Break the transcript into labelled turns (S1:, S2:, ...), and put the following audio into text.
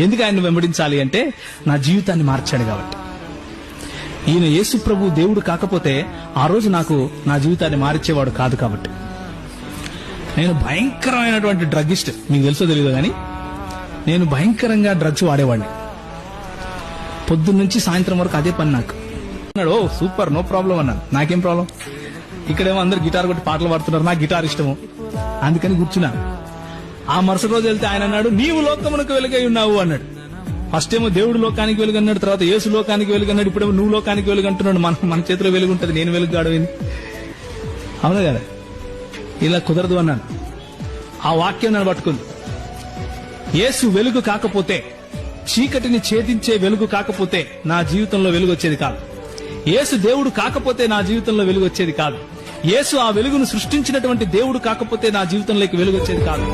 S1: ఎందుకు ఆయన వెంబడించాలి అంటే నా జీవితాన్ని మార్చాడు కాబట్టి. ఈయన యేసు ప్రభు దేవుడు కాకపోతే ఆ రోజు నాకు నా జీవితాన్ని మార్చేవాడు కాదు కాబట్టి. నేను భయంకరమైనటువంటి డ్రగ్గిస్ట్, మీకు తెలుసో తెలియదు కానీ నేను భయంకరంగా డ్రగ్స్ వాడేవాడిని. పొద్దున్నుంచి సాయంత్రం వరకు అదే పని నాకు. అన్నాడు, ఓ సూపర్, నో ప్రాబ్లం అన్నాను. నాకేం ప్రాబ్లం, ఇక్కడేమో అందరు గిటార్ కొట్టి పాటలు పాడుతున్నారు, నాకు గిటార్ ఇష్టము, అందుకని కూర్చున్నా. ఆ మరుసటి రోజు వెళ్తే ఆయన అన్నాడు, నీవు లోకమునకు వెలుగై ఉన్నావు అన్నాడు. ఫస్ట్ ఏమో దేవుడు లోకానికి వెలుగు అన్నాడు, తర్వాత యేసు లోకానికి వెలుగు అన్నాడు, ఇప్పుడేమో నువ్వు లోకానికి వెలుగు అంటున్నాడు. మన చేతిలో వెలుగు ఉంటుంది, నేను వెలుగు గాడవేంది? అవునా కదా? ఇలా కుదరదు అన్నాను. ఆ వాక్యం నన్ను పట్టుకుంది. యేసు వెలుగు కాకపోతే, చీకటిని ఛేదించే వెలుగు కాకపోతే నా జీవితంలో వెలుగు వచ్చేది కాదు. యేసు దేవుడు కాకపోతే నా జీవితంలో వెలుగు వచ్చేది కాదు. యేసు ఆ వెలుగును సృష్టించినటువంటి దేవుడు కాకపోతే నా జీవితంలోకి వెలుగు వచ్చేది కాదు.